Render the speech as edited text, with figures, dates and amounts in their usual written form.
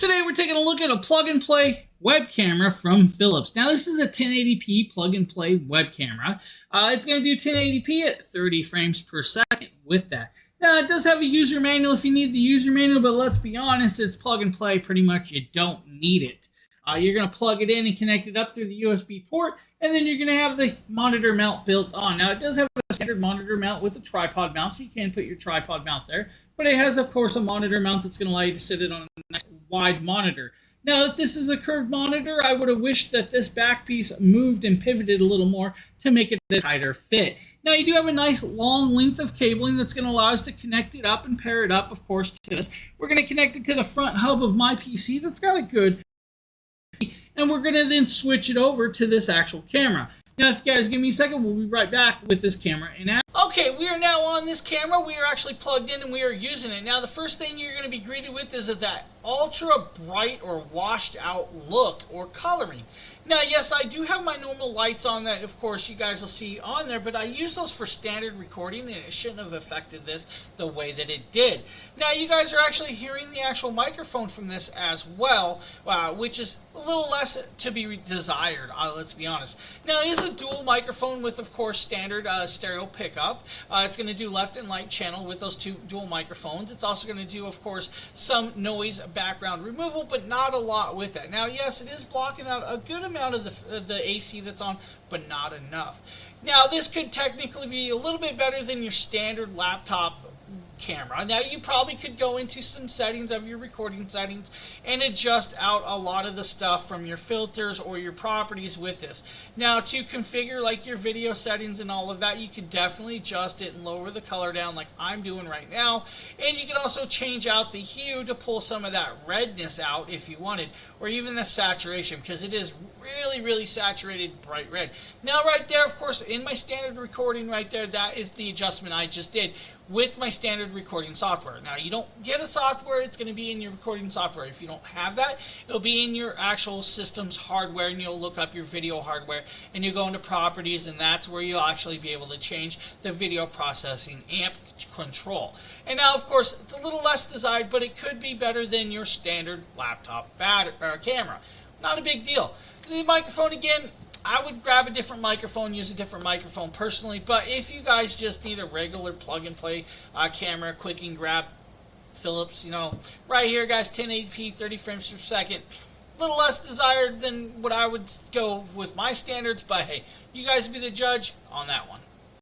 Today we're taking a look at a plug-and-play web camera from Philips. Now this is a 1080p plug-and-play web camera. It's going to do 1080p at 30 frames per second with that. Now it does have a user manual if you need the user manual, but let's be honest, it's plug-and-play. Pretty much you don't need it. You're going to plug it in and connect it up through the USB port, and then you're going to have the monitor mount built on. Now, it does have a standard monitor mount with a tripod mount, so you can put your tripod mount there, but it has, of course, a monitor mount that's going to allow you to sit it on a nice wide monitor. Now, if this is a curved monitor, I would have wished that this back piece moved and pivoted a little more to make it a tighter fit. Now, you do have a nice long length of cabling that's going to allow us to connect it up and pair it up, of course, to this. We're going to connect it to the front hub of my PC that's got a good, and we're going to then switch it over to this actual camera. Now, if you guys give me a second, we'll be right back with this camera in action. Okay, we are now on this camera. We are actually plugged in and we are using it. Now, the first thing you're going to be greeted with is that ultra bright or washed out look or coloring. Now, yes, I do have my normal lights on that, of course, you guys will see on there, but I use those for standard recording, and it shouldn't have affected this the way that it did. Now, you guys are actually hearing the actual microphone from this as well, which is a little less to be desired, let's be honest. Now, it is a dual microphone with, of course, standard stereo pickup. It's going to do left and right channel with those two dual microphones. It's also going to do, of course, some noise background removal, but not a lot with that. Now, yes, it is blocking out a good amount of the AC that's on, but not enough. Now, this could technically be a little bit better than your standard laptop camera. Now, you probably could go into some settings of your recording settings and adjust out a lot of the stuff from your filters or your properties with this. Now, to configure like your video settings and all of that, you could definitely adjust it and lower the color down like I'm doing right now, and you can also change out the hue to pull some of that redness out if you wanted, or even the saturation, because it is really saturated bright red. Now, right there, of course, in my standard recording right there, that is the adjustment I just did with my standard recording software. Now, you don't get a software, it's going to be in your recording software. If you don't have that, it'll be in your actual system's hardware, and you'll look up your video hardware, and you go into properties, and that's where you'll actually be able to change the video processing amp control. And now, of course, it's a little less desired, but it could be better than your standard laptop camera. Not a big deal. The microphone, again, I would grab a different microphone, use a different microphone personally, but if you guys just need a regular plug-and-play camera, quick and grab, Philips, right here, guys, 1080p, 30 frames per second. A little less desired than what I would go with my standards, but hey, you guys be the judge on that one.